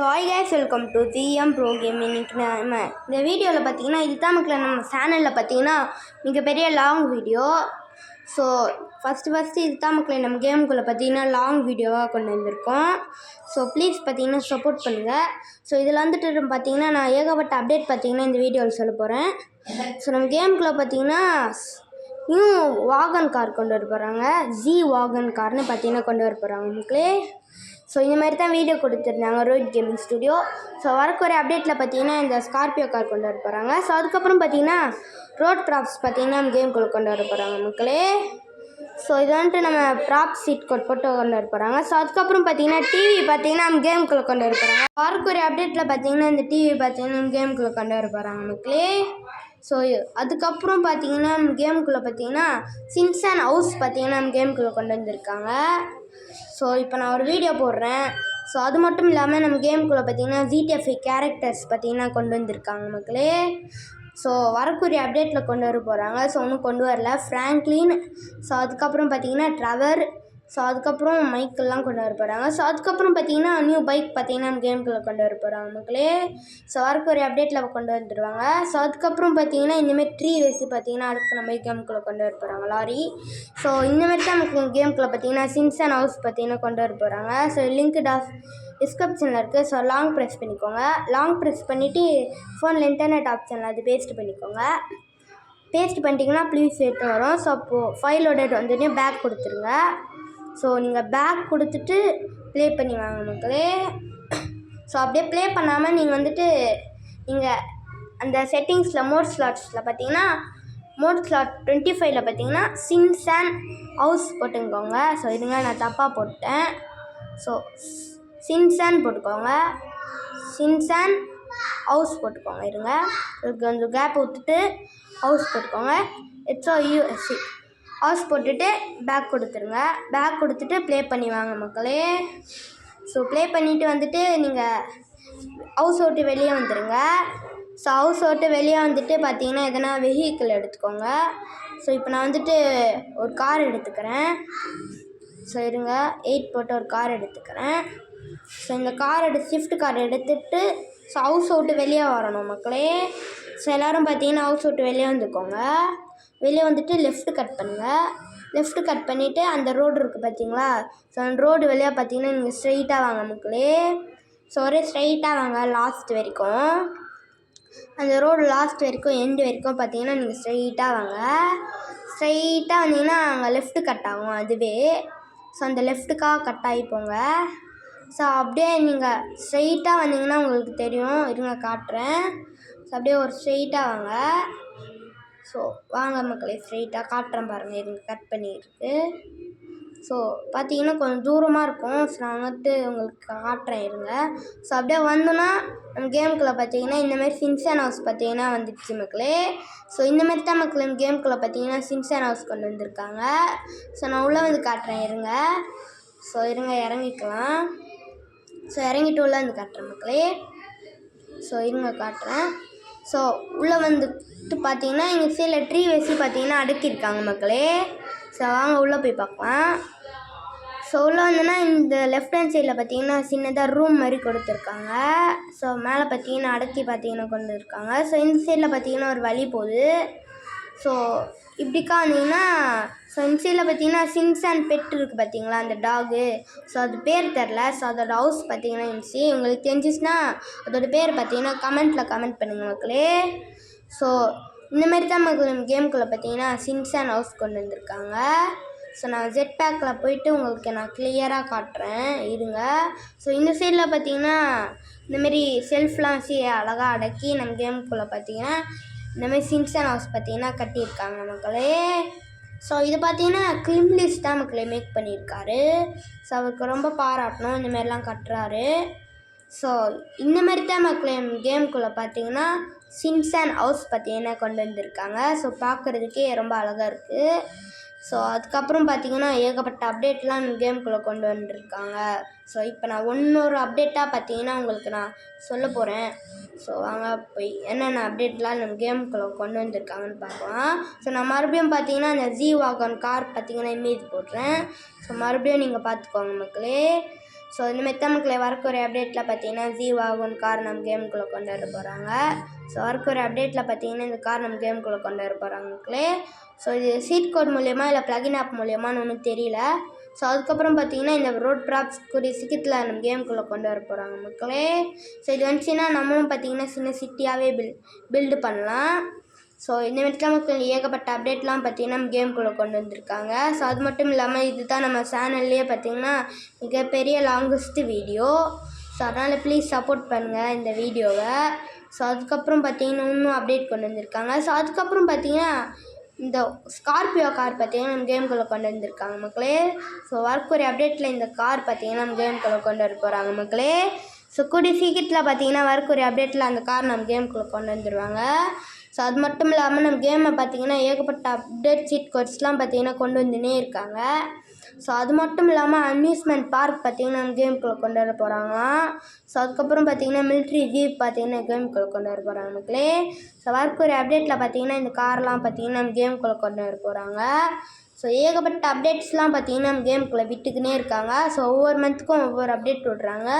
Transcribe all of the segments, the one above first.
Hi guys, welcome to GM bro game. இன்னைக்கு நம்ம இந்த வீடியோவில் பார்த்தீங்கன்னா இதுதான் மக்கள் நம்ம சேனலில் பார்த்தீங்கன்னா மிகப்பெரிய லாங் வீடியோ. ஸோ ஃபஸ்ட்டு இதுதான் மக்கள் நம்ம கேமுக்குள்ளே பார்த்தீங்கன்னா லாங் வீடியோவாக கொண்டு வந்திருக்கோம். ஸோ ப்ளீஸ் பார்த்தீங்கன்னா சப்போர்ட் பண்ணுங்கள். ஸோ இதில் வந்துட்டு பார்த்தீங்கன்னா நான் ஏகப்பட்ட அப்டேட் பார்த்தீங்கன்னா இந்த வீடியோவில் சொல்ல போகிறேன். ஸோ நம்ம கேமுக்குள்ளே பார்த்தீங்கன்னா நியூ வாகன் கார் கொண்டு வர போகிறாங்க. ஜி வாகன் கார்னு பார்த்தீங்கன்னா கொண்டு வர போகிறாங்க மக்களே. ஸோ இந்த மாதிரி தான் வீடியோ கொடுத்துருந்தாங்க ரோஹித் கேமிங் ஸ்டுடியோ. ஸோ வரக்கூடிய அப்டேட்டில் பார்த்தீங்கன்னா இந்த ஸ்கார்பியோ கார் கொண்டு வர போகிறாங்க. ஸோ அதுக்கப்புறம் பார்த்தீங்கன்னா ரோட் ப்ராப்ஸ் பார்த்தீங்கன்னா கேமுக்குள்ளே கொண்டு வர போகிறாங்க மக்களே. ஸோ இது வந்துட்டு நம்ம ப்ராப் சீட் கோட் போட்டு கொண்டு வர போகிறாங்க. ஸோ அதுக்கப்புறம் பார்த்தீங்கன்னா டிவி பார்த்தீங்கன்னா கேமுக்குள்ளே கொண்டு வர போகிறாங்க. வரக்கூடிய அப்டேட்டில் பார்த்தீங்கன்னா இந்த டிவி பார்த்தீங்கன்னா கேமுக்குள்ளே கொண்டு வர போகிறாங்க மக்களே. ஸோ அதுக்கப்புறம் பார்த்தீங்கன்னா கேமுக்குள்ளே பார்த்தீங்கன்னா சின்சான் ஹவுஸ் பார்த்தீங்கன்னா கேமுக்குள்ளே கொண்டு வந்திருக்காங்க. ஸோ இப்போ நான் ஒரு வீடியோ போடுறேன். ஸோ அது மட்டும் இல்லாமல் நம்ம கேமுக்குள்ளே பார்த்தீங்கன்னா ஜிடிஎஃப்ஐ கேரக்டர்ஸ் பார்த்தீங்கன்னா கொண்டு வந்திருக்காங்க மக்களே. ஸோ வரக்கூடிய அப்டேட்டில் கொண்டு வர போகிறாங்க. ஸோ ஒன்றும் கொண்டு வரல ஃப்ராங்க்லின். ஸோ அதுக்கப்புறம் பார்த்தீங்கன்னா ட்ரெவர். ஸோ அதுக்கப்புறம் மைக்கெல்லாம் கொண்டு வர போகிறாங்க. ஸோ அதுக்கப்புறம் பார்த்தீங்கன்னா நியூ பைக் பார்த்தீங்கன்னா கேமுக்குள்ளே கொண்டு வர போகிறாங்க மக்களே. ஸோ வரக்கூடிய அப்டேட்டில் கொண்டு வந்துடுவாங்க. ஸோ அதுக்கப்புறம் பார்த்தீங்கன்னா இந்தமாரி ட்ரீ ரேஸு பார்த்தீங்கன்னா அடுத்து நம்ம கேமுக்குள்ளே கொண்டு வர போகிறாங்க லாரி. ஸோ இந்தமாரி தான் நமக்கு கேமுக்குள்ளே பார்த்தீங்கன்னா சின்சான் ஹவுஸ் பார்த்தீங்கன்னா கொண்டு வர போகிறாங்க. ஸோ லிங்க் டிஸ்கிரிப்ஷனில் இருக்குது. ஸோ லாங் ப்ரெஸ் பண்ணிக்கோங்க. லாங் ப்ரெஸ் பண்ணிவிட்டு ஃபோனில் இன்டர்நெட் ஆப்ஷனில் அது பேஸ்ட் பண்ணிக்கோங்க. பேஸ்ட் பண்ணிட்டீங்கன்னா ப்ளீஸ் வெயிட் வரும். ஸோ அப்போது ஃபைலோட வந்துட்டு பேக் கொடுத்துருங்க. ஸோ நீங்கள் பேக் கொடுத்துட்டு ப்ளே பண்ணி வாங்க மக்களே. ஸோ அப்படியே ப்ளே பண்ணாமல் நீங்கள் வந்துட்டு நீங்கள் அந்த செட்டிங்ஸில் மோட் ஸ்லாட்ஸில் பார்த்தீங்கன்னா மோட் ஸ்லாட் 25ல் பார்த்தீங்கன்னா சின்சான் ஹவுஸ் போட்டுக்கோங்க. ஸோ இதுங்க நான் தப்பாக போட்டேன். ஸோ சின்சான் போட்டுக்கோங்க. சின்சான் ஹவுஸ் போட்டுக்கோங்க. இருங்க கொஞ்சம் கேப் விட்டுட்டு ஹவுஸ் போட்டுக்கோங்க. HOUSE ஹவுஸ் போட்டுட்டு பேக் கொடுத்துருங்க. பேக் கொடுத்துட்டு ப்ளே பண்ணி வாங்க மக்களே. ஸோ ப்ளே பண்ணிவிட்டு வந்துட்டு நீங்கள் ஹவுஸ் விட்டு வெளியே வந்துடுங்க. ஸோ ஹவுஸ் விட்டு வெளியே வந்துட்டு பார்த்தீங்கன்னா எதனா வெஹிக்கிள் எடுத்துக்கோங்க. ஸோ இப்போ நான் வந்துட்டு ஒரு கார் எடுத்துக்கிறேன். ஸோ இருங்க 8 போட்டு ஒரு கார் எடுத்துக்கிறேன். ஸோ இந்த ஸ்விஃப்ட் கார் எடுத்துகிட்டு ஸோ ஹவுஸ் விட்டு வெளியே வரணும் மக்களே. ஸோ எல்லோரும் பார்த்தீங்கன்னா ஹவுஸ் விட்டு வெளியே வந்துக்கோங்க. வெளியே வந்துட்டு லெஃப்ட்டு கட் பண்ணுங்கள். லெஃப்ட்டு கட் பண்ணிவிட்டு அந்த ரோடு இருக்குது பார்த்தீங்களா. ஸோ அந்த ரோடு வழியாக பார்த்தீங்கன்னா நீங்கள் ஸ்ட்ரெயிட்டாக வாங்க மக்களே. ஸோ ஒரே ஸ்ட்ரெயிட்டாக வாங்க லாஸ்ட் வரைக்கும். அந்த ரோடு லாஸ்ட் வரைக்கும் எண்டு வரைக்கும் பார்த்தீங்கன்னா நீங்கள் ஸ்ட்ரெயிட்டாக வாங்க. ஸ்ட்ரெயிட்டாக வந்தீங்கன்னா அங்கே லெஃப்ட்டு கட் ஆகும் அதுவே. ஸோ அந்த லெஃப்ட்டுக்காக கட் ஆகி போங்க. ஸோ அப்படியே நீங்கள் ஸ்ட்ரெயிட்டாக வந்தீங்கன்னா உங்களுக்கு தெரியும். இருங்க காட்டுறேன். ஸோ அப்படியே ஒரு ஸ்ட்ரெயிட்டாக வாங்க. ஸோ வாங்க மக்களே ஸ்ட்ரெயிட்டாக காட்டுறேன் பாருங்கள். இருங்க கட் பண்ணியிருக்கு. ஸோ பார்த்தீங்கன்னா கொஞ்சம் தூரமாக இருக்கும். ஸோ நான் வந்துட்டு உங்களுக்கு காட்டுறேன் இருங்க. ஸோ அப்படியே வந்தோன்னா நம்ம கேமுக்குள்ளே பார்த்தீங்கன்னா இந்தமாதிரி சின்சான் ஹவுஸ் பார்த்தீங்கன்னா வந்துடுச்சு மக்களே. ஸோ இந்தமாதிரி தான் மக்கள் நம்ம கேமுக்குள்ளே பார்த்தீங்கன்னா சின்சான் ஹவுஸ் கொண்டு வந்திருக்காங்க. ஸோ நான் உள்ளே வந்து காட்டுறேன் இருங்க. ஸோ இருங்க இறங்கிக்கலாம். ஸோ இறங்கிட்டு உள்ளே வந்து காட்டுறேன் மக்களே. ஸோ இருங்க காட்டுறேன். ஸோ உள்ளே வந்துட்டு பார்த்தீங்கன்னா எங்கள் சைடில் ட்ரீ வச்சு பார்த்தீங்கன்னா அடுக்கியிருக்காங்க மக்களே. ஸோ வாங்க உள்ளே போய் பார்க்கலாம். ஸோ உள்ளே வந்தோன்னா இந்த லெஃப்ட் ஹேண்ட் சைடில் பார்த்தீங்கன்னா சின்னதாக ரூம் மாதிரி கொடுத்துருக்காங்க. ஸோ மேலே பார்த்தீங்கன்னா அடுக்கி பார்த்தீங்கன்னா கொண்டு இருக்காங்க. ஸோ இந்த சைடில் பார்த்தீங்கன்னா ஒரு வழி போகுது. ஸோ இப்படிக்கா வந்தீங்கன்னா ஸோ இந்த சைடில் பார்த்தீங்கன்னா சின்சான் பெட் இருக்குது பார்த்தீங்களா அந்த டாகு. ஸோ அது பேர் தெரில. ஸோ அதோட ஹவுஸ் பார்த்தீங்கன்னா இருந்துச்சு. உங்களுக்கு தெரிஞ்சிச்சுன்னா அதோடய பேர் பார்த்தீங்கன்னா கமெண்ட் பண்ணுங்கள் மக்களே. ஸோ இந்தமாரி தான் மக்கள் கேமுக்குள்ளே பார்த்தீங்கன்னா சின்சான் ஹவுஸ் கொண்டு வந்திருக்காங்க. ஸோ நான் ஜெட் பேக்கில் போயிட்டு உங்களுக்கு நான் கிளியராக காட்டுறேன் இருங்க. ஸோ இந்த சைடில் பார்த்தீங்கன்னா இந்தமாரி செல்ஃப்லாம் வச்சு அழகாக அடக்கி நம்ம கேமுக்குள்ளே பார்த்தீங்கன்னா இந்தமாரி சின்சான் ஹவுஸ் பார்த்தீங்கன்னா கட்டியிருக்காங்க மக்களே. ஸோ இது பார்த்தீங்கன்னா கிளிம்லிஸ் தான் மக்களே மேக் பண்ணியிருக்காரு. ஸோ அவருக்கு ரொம்ப பாராட்டணும் இந்தமாரிலாம் கட்டுறாரு. ஸோ இந்தமாரி தான் மக்களே கேமுக்குள்ளே பார்த்தீங்கன்னா சின்சான் ஹவுஸ் பார்த்தீங்கன்னா கொண்டு வந்திருக்காங்க. ஸோ பார்க்குறதுக்கே ரொம்ப அழகாக இருக்குது. ஸோ அதுக்கப்புறம் பார்த்தீங்கன்னா ஏகப்பட்ட அப்டேட்லாம் கேமுக்குள்ளே கொண்டு வந்துருக்காங்க. ஸோ இப்போ நான் ஒவ்வொரு அப்டேட்டாக பார்த்தீங்கன்னா உங்களுக்கு நான் சொல்ல போகிறேன். ஸோ வாங்க போய் என்னென்ன அப்டேட்லாம் நம்ம கேமுக்குள்ளே கொண்டு வந்திருக்காங்கன்னு பார்க்கலாம். ஸோ நான் மறுபடியும் பார்த்தீங்கன்னா அந்த ஜி வாகன் கார் பார்த்தீங்கன்னா இமேஜ் போடுறேன். ஸோ மறுபடியும் நீங்கள் பார்த்துக்கோங்க மக்களே. ஸோ இனிமேல் தான் மக்களே வரக்கூடிய அப்டேட்டில் பார்த்தீங்கன்னா ஜீவாகுன் கார் நம்ம கேமுக்குள்ளே கொண்டு வர போகிறாங்க. ஸோ வரக்கூடிய அப்டேட்டில் பார்த்தீங்கன்னா இந்த கார் நம்ம கேமுக்குள்ளே கொண்டு வர போகிறாங்க மக்களே. ஸோ இது சீட் கோட் மூலயமா இல்லை ப்ளகின் ஆப் மூலியமானு ஒன்றும் தெரியல. ஸோ அதுக்கப்புறம் பார்த்தீங்கன்னா இந்த ரோட் ட்ராப்ஸ் கூடிய சீக்கிரத்தில் நம்ம கேமுக்குள்ளே கொண்டு வர போகிறாங்க மக்களே. ஸோ இது வந்துச்சுன்னா நம்மளும் பார்த்தீங்கன்னா சின்ன சிட்டியாகவே பில்டு பண்ணலாம். ஸோ இந்த மாதிரி மக்கள் ஏகப்பட்ட அப்டேட்லாம் பார்த்தீங்கன்னா நம்ம கேமுக்குள்ளே கொண்டு வந்திருக்காங்க. ஸோ அது மட்டும் இல்லாமல் இது தான் நம்ம சேனல்லையே பார்த்தீங்கன்னா மிகப்பெரிய லாங்கஸ்ட்டு வீடியோ. ஸோ அதனால் ப்ளீஸ் சப்போர்ட் பண்ணுங்கள் இந்த வீடியோவை. ஸோ அதுக்கப்புறம் பார்த்தீங்கன்னா இன்னும் அப்டேட் கொண்டு வந்திருக்காங்க. ஸோ அதுக்கப்புறம் பார்த்தீங்கன்னா இந்த ஸ்கார்பியோ கார் பார்த்தீங்கன்னா நம்ம கேமுக்குள்ளே கொண்டு வந்திருக்காங்க மக்களே. ஸோ வரக்கூடிய அப்டேட்டில் இந்த கார் பார்த்தீங்கன்னா நம்ம கேமுக்குள்ளே கொண்டு வர போகிறாங்க மக்களே. ஸோ கூடிய சீக்கிரத்தில் பார்த்தீங்கன்னா வரக்கூடிய அப்டேட்டில் அந்த கார் நம்ம கேமுக்குள்ளே கொண்டு வந்துடுவாங்க. ஸோ அது மட்டும் இல்லாமல் நம்ம கேமை பார்த்தீங்கன்னா ஏகப்பட்ட அப்டேட் சீட் கோட்ஸ்லாம் பார்த்தீங்கன்னா கொண்டு வந்துனே இருக்காங்க. ஸோ அது மட்டும் இல்லாமல் அம்யூஸ்மெண்ட் பார்க் பார்த்தீங்கன்னா நம்ம கேமுக்குள்ளே கொண்டு வர போகிறாங்களாம். ஸோ அதுக்கப்புறம் பார்த்தீங்கன்னா மிலிட்ரி ஜீப் பார்த்தீங்கன்னா கேமுக்குள்ளே கொண்டு வர போகிறாங்க மக்களே. ஸோ வரக்கூடிய அப்டேட்டில் பார்த்தீங்கன்னா இந்த கார்லாம் பார்த்தீங்கன்னா நம்ம கேமுக்குள்ளே கொண்டு வர போகிறாங்க. ஸோ ஏகப்பட்ட அப்டேட்ஸ்லாம் பார்த்தீங்கன்னா நம்ம கேமுக்குள்ளே விட்டுக்கினே இருக்காங்க. ஸோ ஒவ்வொரு மந்த்துக்கும் ஒவ்வொரு அப்டேட் விட்றாங்க.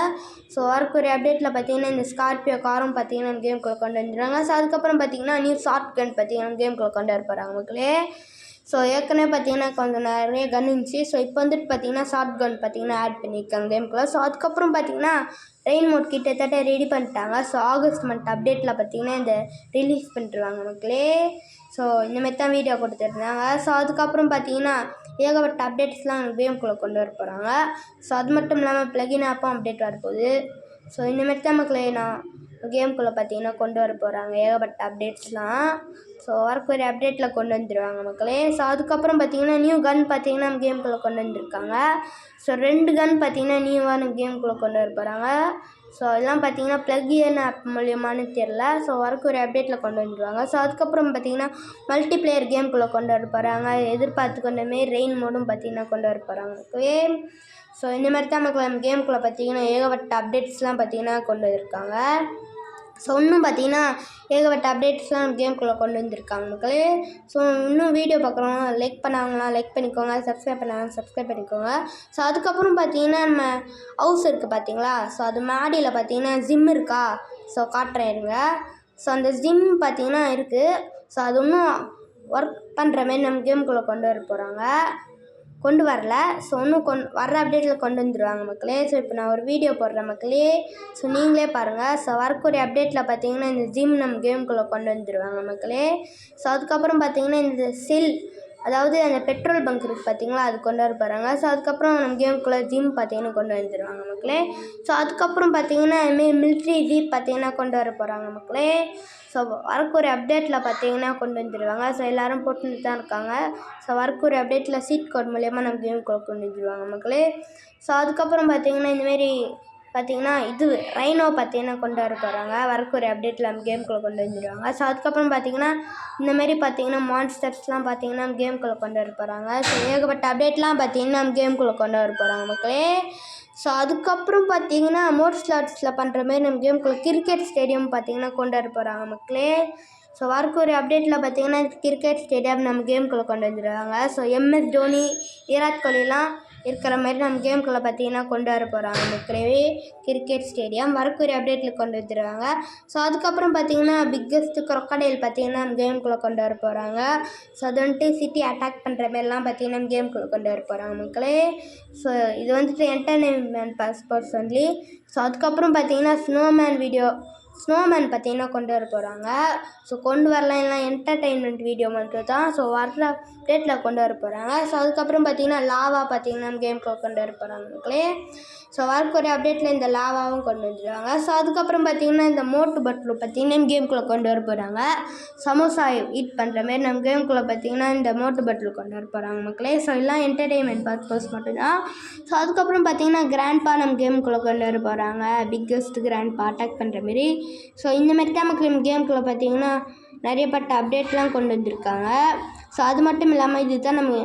ஸோ வரக்கூடிய அப்டேட்டில் பார்த்தீங்கன்னா இந்த ஸ்கார்பியோ காரும் பார்த்தீங்கன்னா நம்ம கேமுக்குள்ளே கொண்டு வந்துடுறாங்க. ஸோ அதுக்கப்புறம் பார்த்தீங்கன்னா நியூ ஷார்ட் கன் பார்த்தீங்கன்னா நம்ம கேமுக்குள்ளே கொண்டு வர போகிறாங்க மக்களே. ஸோ ஏற்கனவே பார்த்தீங்கன்னா கொஞ்சம் நிறைய கன் இருந்துச்சு. ஸோ இப்போ வந்துட்டு பார்த்தீங்கன்னா ஷார்ட் கன் பார்த்தீங்கன்னா ஆட் பண்ணியிருக்காங்க கேமுக்குள்ளே. ஸோ அதுக்கப்புறம் பார்த்தீங்கன்னா ரெயின் மோட் கிட்டத்தட்ட ரெடி பண்ணிட்டாங்க. ஸோ ஆகஸ்ட் மந்த் அப்டேட்டில் பார்த்தீங்கன்னா இந்த ரிலீஸ் பண்ணிட்டுருவாங்க மக்களே. ஸோ இந்தமாரி தான் வீடியோ கொடுத்துருந்தாங்க. ஸோ அதுக்கப்புறம் பார்த்தீங்கன்னா ஏகப்பட்ட அப்டேட்ஸ்லாம் கேமுக்குள்ளே கொண்டு வர போகிறாங்க. ஸோ அது மட்டும் இல்லாமல் ப்ளகின் ஆப்பும் அப்டேட் வரப்போகுது. ஸோ இந்தமாரி தான் மக்களே நான் கேமுக்குள்ளே பார்த்தீங்கன்னா கொண்டு வர போகிறாங்க ஏகப்பட்ட அப்டேட்ஸ்லாம். ஸோ வரக்கூடிய அப்டேட்டில் கொண்டு வந்துடுவாங்க மக்களே. ஸோ அதுக்கப்புறம் பார்த்தீங்கன்னா நியூ கன் பார்த்தீங்கன்னா நம்ம கேமுக்குள்ளே கொண்டு வந்திருக்காங்க. ஸோ 2 கன் பார்த்தீங்கன்னா நியூவாக நம்ம கேமுக்குள்ளே கொண்டு வர போகிறாங்க. ஸோ இதெல்லாம் பார்த்தீங்கன்னா ப்ளகின் ஆப் மூலியமானு தெரில. ஸோ வரக்கூடிய அப்டேட்டில் கொண்டு வந்துடுவாங்க. ஸோ அதுக்கப்புறம் பார்த்தீங்கன்னா மல்டிப்ளேயர் கேமுக்குள்ளே கொண்டு வர போகிறாங்க. எதிர்பார்த்து கொண்ட மாரி ரெயின் மோடும் பார்த்தீங்கன்னா கொண்டு வர போகிறாங்க மக்களே. ஸோ இந்த மாதிரி தான் மக்கள் நம்ம கேமுக்குள்ளே பார்த்தீங்கன்னா ஏகப்பட்ட அப்டேட்ஸ்லாம் பார்த்தீங்கன்னா கொண்டு வந்திருக்காங்க. ஸோ இன்னும் பார்த்தீங்கன்னா ஏகப்பட்ட அப்டேட்ஸ்லாம் நம்ம கேமுக்குள்ளே கொண்டு வந்திருக்காங்க மக்களே. ஸோ இன்னும் வீடியோ பார்க்குறவங்க லைக் பண்ணாங்களாம் லைக் பண்ணிக்கோங்க, சப்ஸ்கிரைப் பண்ணாங்க சப்ஸ்கிரைப் பண்ணிக்கோங்க. ஸோ அதுக்கப்புறம் பார்த்தீங்கன்னா நம்ம ஹவுஸ் இருக்குது பார்த்தீங்களா. ஸோ அது மாடியில் பார்த்தீங்கன்னா ஜிம் இருக்கா. ஸோ காட்டுறேன் இருங்க. ஸோ அந்த ஜிம் பார்த்தீங்கன்னா இருக்குது. ஸோ அது இன்னும் ஒர்க் பண்ணுற மாரி நம்ம கேமுக்குள்ளே கொண்டு வரல. ஸோ இன்னும் வர்ற அப்டேட்டில் கொண்டு வந்துடுவாங்க மக்களே. ஸோ இப்போ நான் ஒரு வீடியோ போடுறேன் மக்களே. ஸோ நீங்களே பாருங்கள். ஸோ வரக்கூடிய அப்டேட்டில் பார்த்தீங்கன்னா இந்த ஜிம் நம்ம கேமுக்குள்ளே கொண்டு வந்துடுவாங்க மக்களே. ஸோ அதுக்கப்புறம் பார்த்தீங்கன்னா இந்த செல் அதாவது அந்த பெட்ரோல் பங்க் இருக்குது பார்த்தீங்களா அது கொண்டு வர போகிறாங்க. ஸோ அதுக்கப்புறம் நம்ம கேமுக்குள்ளே ஜிம் பார்த்தீங்கன்னா கொண்டு வந்துடுவாங்க மக்களே. ஸோ அதுக்கப்புறம் பார்த்தீங்கன்னா இதுமாரி மிலிட்ரி ஜீப் பார்த்தீங்கன்னா கொண்டு வர போகிறாங்க மக்களே. ஸோ வரக்கூடிய அப்டேட்டில் பார்த்தீங்கன்னா கொண்டு வந்துடுவாங்க. ஸோ எல்லோரும் போட்டுட்டு தான் இருக்காங்க. ஸோ வரக்கூடிய அப்டேட்டில் சீட் கோட் மூலயமா நம்ம கேமுக்குள்ளே கொண்டு வந்துடுவாங்க மக்களே. ஸோ அதுக்கப்புறம் பார்த்தீங்கன்னா இந்தமாரி பார்த்தீங்கன்னா இது ரைனோ பார்த்தீங்கன்னா கொண்டு வர போகிறாங்க. வரக்கூடிய அப்டேட்டில் நம்ம கேமுக்குள்ளே கொண்டு வந்துடுவாங்க. ஸோ அதுக்கப்புறம் பார்த்தீங்கன்னா இந்தமாரி பார்த்தீங்கன்னா மான்ஸ்டர்ஸ்லாம் பார்த்தீங்கன்னா நம்ம கேமுக்குள்ளே கொண்டு வர போகிறாங்க. ஸோ ஏகப்பட்ட அப்டேட்லாம் பார்த்தீங்கன்னா நம்ம கேமுக்குள்ளே கொண்டு வர போகிறாங்க மக்களே. ஸோ அதுக்கப்புறம் பார்த்தீங்கன்னா மோட்ஸ் லாட்ஸில் பண்ணுற மாரி நம்ம கேமுக்குள்ளே கிரிக்கெட் ஸ்டேடியம் பார்த்தீங்கன்னா கொண்டு வர போகிறாங்க மக்களே. ஸோ வரக்கூடிய அப்டேட்டில் பார்த்தீங்கன்னா கிரிக்கெட் ஸ்டேடியம் நம்ம கேமுக்குள்ளே கொண்டு வந்துடுவாங்க. ஸோ MS தோனி, விராட் கோலிலாம் இருக்கிற மாதிரி நம்ம கேமுக்குள்ளே பார்த்தீங்கன்னா கொண்டு வர போகிறாங்க மக்களே. கிரிக்கெட் ஸ்டேடியம் வரக்கூடிய அப்டேட்டில் கொண்டு வந்துடுவாங்க. ஸோ அதுக்கப்புறம் பார்த்தீங்கன்னா பிக்கஸ்ட்டு க்ரொக்கடைல் பார்த்தீங்கன்னா நம்ம கேமுக்குள்ளே கொண்டு வர போகிறாங்க. ஸோ அது வந்துட்டு சிட்டி அட்டாக் பண்ணுற மாரிலாம் பார்த்தீங்கன்னா நம்ம கேமுக்குள்ளே கொண்டு வர போகிறாங்க மக்களே. ஸோ இது வந்துட்டு என்டர்டெயின்மெண்ட் பர்பஸ் ஒன்லி. ஸோ அதுக்கப்புறம் பார்த்தீங்கன்னா ஸ்னோமேன் பார்த்தீங்கன்னா கொண்டு வர போகிறாங்க. ஸோ கொண்டு வரலாம் எல்லாம் என்டர்டெயின்மெண்ட் வீடியோ மட்டும் தான். ஸோ வர்ற அப்டேட்டில் கொண்டு வர போகிறாங்க. ஸோ அதுக்கப்புறம் பார்த்தீங்கன்னா லாவா பார்த்தீங்கன்னா கேமுக்குள்ளே கொண்டு வர போகிறாங்க மக்களே. ஸோ வரக்கூடிய அப்டேட்டில் இந்த லாவாவும் கொண்டு வந்துடுவாங்க. ஸோ அதுக்கப்புறம் பார்த்தீங்கன்னா இந்த மோட்டு பட்லு பார்த்தீங்கன்னா கேமுக்குள்ளே கொண்டு வர போகிறாங்க. சமோசா ஈட் பண்ணுற மாரி நம்ம கேமுக்குள்ளே பார்த்தீங்கன்னா இந்த மோட்டு பட்லு கொண்டு வர போகிறாங்க மக்களே. ஸோ எல்லாம் என்டர்டெயின்மெண்ட் பர்பஸ் மட்டும்தான். ஸோ அதுக்கப்புறம் பார்த்தீங்கன்னா கிராண்ட்பா நம்ம கேமுக்குள்ளே கொண்டு வர போகிறாங்க. பிக்கஸ்ட் கிராண்ட்பா அட்டாக் பண்ணுற மாரி. ஸோ இந்தமாரி தான் மக்கள் நம்ம கேமுக்குள்ளே பார்த்தீங்கன்னா நிறையப்பட்ட அப்டேட்லாம் கொண்டு வந்திருக்காங்க. ஸோ அது மட்டும் இல்லாமல் இது தான் நம்ம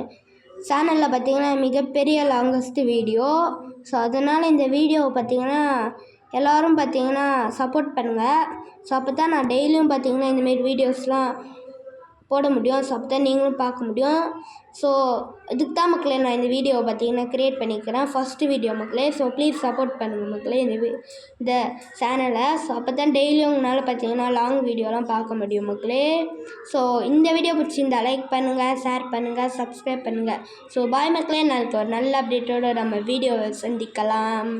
சேனலில் பார்த்தீங்கன்னா மிகப்பெரிய லாங்கஸ்ட்டு வீடியோ. ஸோ அதனால் இந்த வீடியோவை பார்த்தீங்கன்னா எல்லோரும் பார்த்தீங்கன்னா சப்போர்ட் பண்ணுங்கள். ஸோ அப்போ தான் நான் டெய்லியும் பார்த்தீங்கன்னா இந்தமாரி வீடியோஸ்லாம் போட முடியும். ஸோ அப்போ தான் நீங்களும் பார்க்க முடியும். ஸோ இதுக்கு தான் மக்களே நான் இந்த வீடியோவை பார்த்தீங்கன்னா க்ரியேட் பண்ணிக்கிறேன். ஃபஸ்ட்டு வீடியோ மக்களே. ஸோ ப்ளீஸ் சப்போர்ட் பண்ணுங்கள் மக்களே இந்த சேனலை. ஸோ அப்போ தான் டெய்லியும் உங்களால் பார்த்தீங்கன்னா லாங் வீடியோலாம் பார்க்க முடியும் மக்களே. ஸோ இந்த வீடியோ பிடிச்சிருந்தா லைக் பண்ணுங்கள், ஷேர் பண்ணுங்கள், சப்ஸ்கிரைப் பண்ணுங்கள். ஸோ பாய் மக்களே, நாளைக்கு ஒரு நல்ல அப்டேட்டோடு நம்ம வீடியோவை சந்திக்கலாம்.